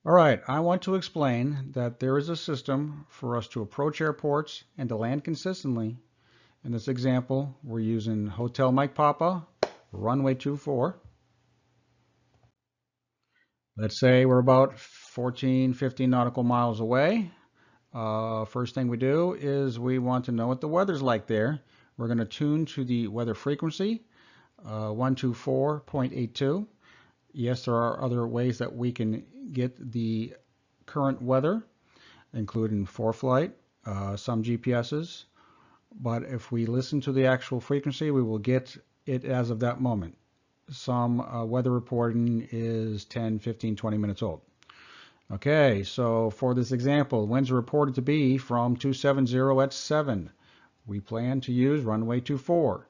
All right, I want to explain that there is a system for us to approach airports and to land consistently. In this example, we're using Hotel Mike Papa, runway 24. Let's say we're about 14, 15 nautical miles away. First thing we do is we want to know what the weather's like there. We're going to tune to the weather frequency, 124.82. Yes, there are other ways that we can get the current weather, including ForeFlight, some GPSs. But if we listen to the actual frequency, we will get it as of that moment. Some weather reporting is 10, 15, 20 minutes old. Okay, so for this example, winds are reported to be from 270 at 7. We plan to use runway 24.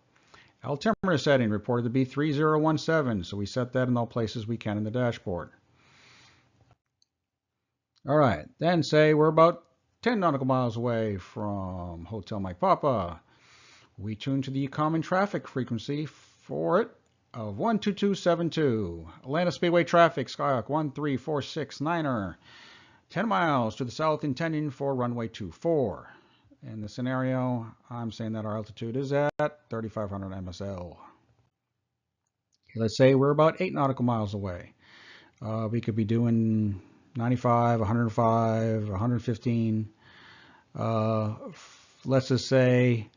Altimeter setting reported to be 3017, so we set that in all places we can in the dashboard. All right, then say we're about 10 nautical miles away from Hotel Mike Papa. We tune to the common traffic frequency for it of 12272. Atlanta Speedway traffic, Skyhawk 13469er. 10 miles to the south intending for runway 24. In the scenario, I'm saying that our altitude is at 3,500 MSL. Let's say we're about 8 nautical miles away. We could be doing 95, 105, 115. Let's just say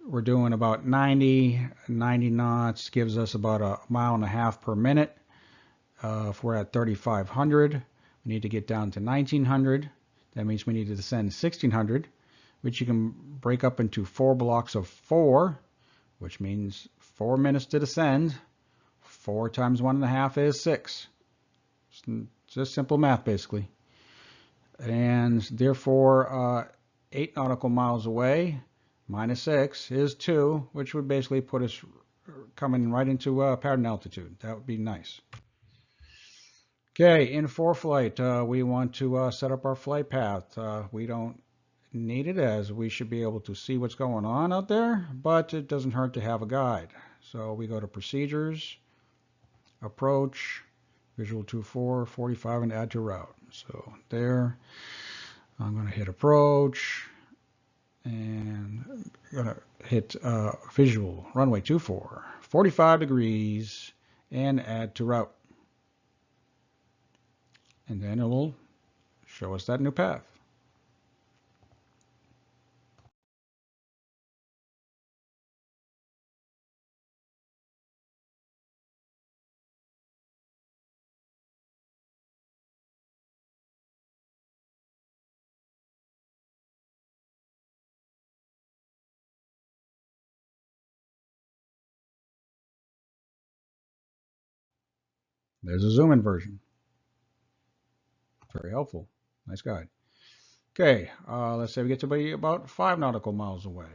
we're doing about 90 knots, gives us about a mile and a half per minute. If we're at 3,500, we need to get down to 1,900. That means we need to descend 1,600, which you can break up into 4 blocks of 4, which means 4 minutes to descend. 4 times 1.5 is 6. It's just simple math, basically. And therefore, 8 nautical miles away minus 6 is 2, which would basically put us coming right into pattern altitude. That would be nice. Okay, in ForeFlight, we want to set up our flight path. We don't need it, as we should be able to see what's going on out there, but it doesn't hurt to have a guide. So we go to Procedures, Approach, Visual 2.4, 45, and Add to Route. So there, I'm going to hit Approach, and I'm going to hit Visual, Runway 24, 45 degrees, and Add to Route. And then it will show us that new path. There's a zoom in version. Very helpful. Nice guide. Okay, let's say we get to be about 5 nautical miles away.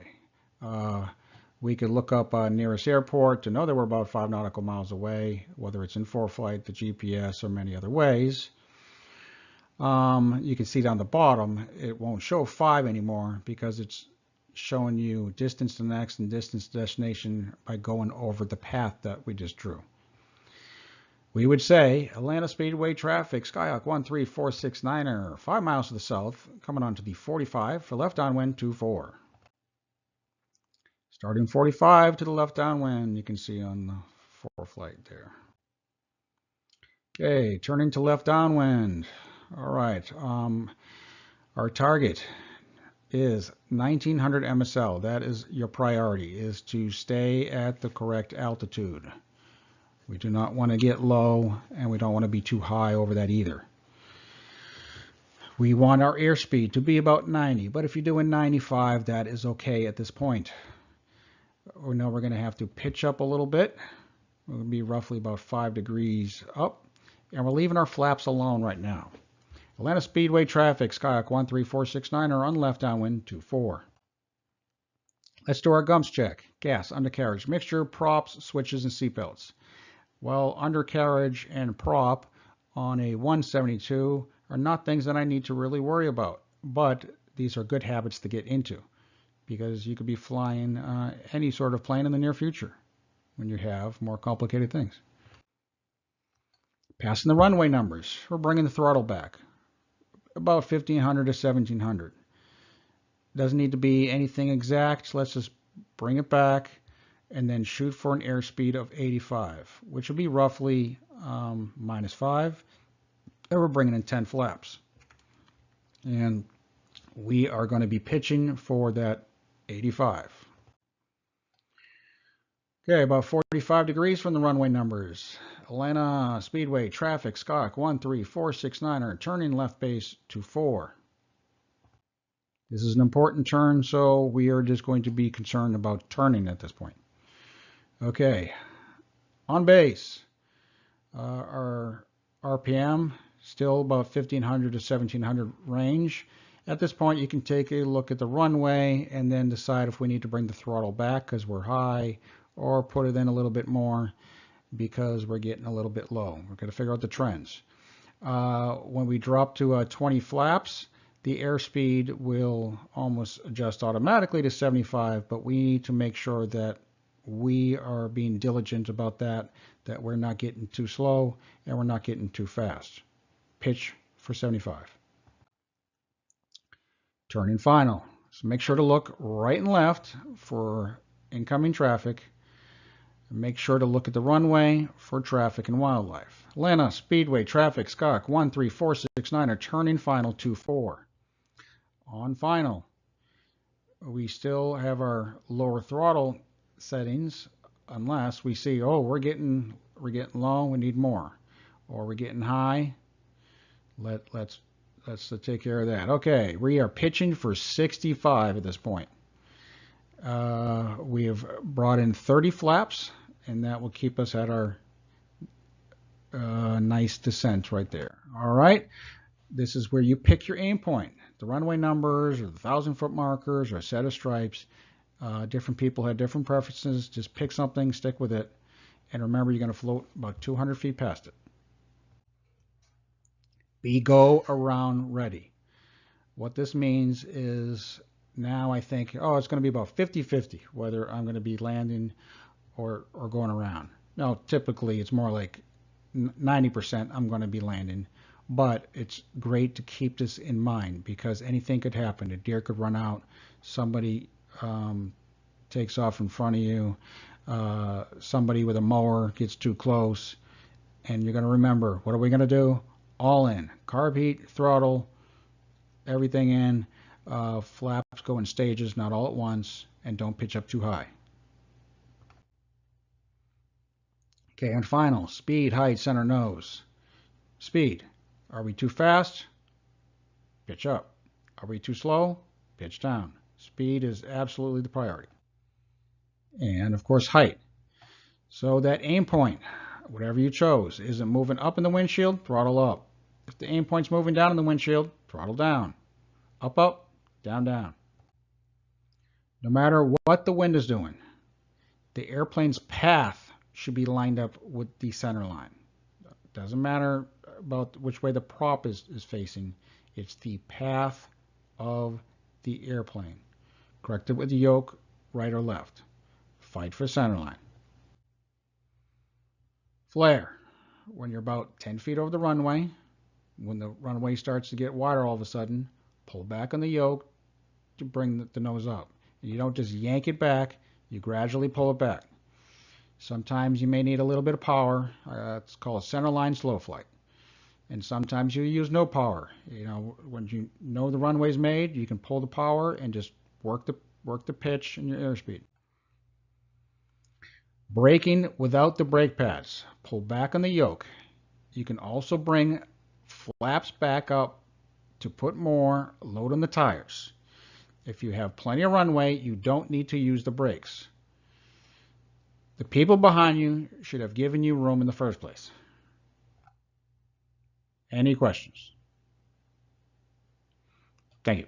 We could look up nearest airport to know that we're about 5 nautical miles away, whether it's in ForeFlight, the GPS, or many other ways. You can see down the bottom, it won't show 5 anymore because it's showing you distance to the next and distance to destination by going over the path that we just drew. We would say Atlanta Speedway traffic, Skyhawk 13469er, 5 miles to the south, coming onto the 45 for left downwind 24. Starting 45 to the left downwind, you can see on the ForeFlight there. Okay, turning to left downwind. All right, our target is 1900 MSL. That is your priority, is to stay at the correct altitude. We do not want to get low, and we don't want to be too high over that either. We want our airspeed to be about 90, but if you're doing 95, that is okay at this point. We know we're going to have to pitch up a little bit. We're going to be roughly about 5 degrees up, and we're leaving our flaps alone right now. Atlanta Speedway traffic, Skyhawk 13469 or on left downwind 24. Let's do our gumps check. Gas, undercarriage, mixture, props, switches, and seatbelts. Well, undercarriage and prop on a 172 are not things that I need to really worry about, but these are good habits to get into because you could be flying any sort of plane in the near future when you have more complicated things. Passing the runway numbers, we're bringing the throttle back about 1500 to 1700. Doesn't need to be anything exact. Let's just bring it back and then shoot for an airspeed of 85, which will be roughly -5. And we're bringing in 10 flaps. And we are going to be pitching for that 85. Okay, about 45 degrees from the runway numbers. Atlanta Speedway, traffic, Skok 13469 are turning left base to 4. This is an important turn, so we are just going to be concerned about turning at this point. Okay, on base, our RPM still about 1500 to 1700 range. At this point, you can take a look at the runway and then decide if we need to bring the throttle back because we're high, or put it in a little bit more because we're getting a little bit low. We're going to figure out the trends. When we drop to 20 flaps, the airspeed will almost adjust automatically to 75, but we need to make sure that we are being diligent about that we're not getting too slow and we're not getting too fast. Pitch for 75. Turning final. So make sure to look right and left for incoming traffic. Make sure to look at the runway for traffic and wildlife. Atlanta Speedway, traffic, Skok 13469 are turning final 24. On final, we still have our lower throttle settings unless we see, oh, we're getting low, we need more, or we're getting high. Let's take care of that. Okay, we are pitching for 65 at this point. We have brought in 30 flaps, and that will keep us at our nice descent right there. All right, this is where you pick your aim point. The runway numbers or the 1,000-foot markers or a set of stripes. Different people have different preferences. Just pick something, stick with it, and remember you're going to float about 200 feet past it. Be go around ready. What this means is now I think, oh, it's going to be about 50-50 whether I'm going to be landing or going around. No, typically it's more like 90% I'm going to be landing, but it's great to keep this in mind because anything could happen. A deer could run out, somebody takes off in front of you, somebody with a mower gets too close, and you're going to remember, what are we going to do? All in. Carb heat, throttle, everything in. Flaps go in stages, not all at once, and don't pitch up too high. Okay, and final, speed, height, center, nose. Speed. Are we too fast? Pitch up. Are we too slow? Pitch down. Speed is absolutely the priority. And of course, height. So that aim point, whatever you chose, is it moving up in the windshield? Throttle up. If the aim point's moving down in the windshield, throttle down. Up, up, down, down. No matter what the wind is doing, the airplane's path should be lined up with the center line. Doesn't matter about which way the prop is facing. It's the path of the airplane. Correct it with the yoke, right or left. Fight for center line. Flare. When you're about 10 feet over the runway, when the runway starts to get wider all of a sudden, pull back on the yoke to bring the nose up. You don't just yank it back, you gradually pull it back. Sometimes you may need a little bit of power. It's called a center line slow flight. And sometimes you use no power. You know, when you know the runway's made, you can pull the power and just work the pitch and your airspeed. Braking without the brake pads. Pull back on the yoke. You can also bring flaps back up to put more load on the tires. If you have plenty of runway, you don't need to use the brakes. The people behind you should have given you room in the first place. Any questions? Thank you.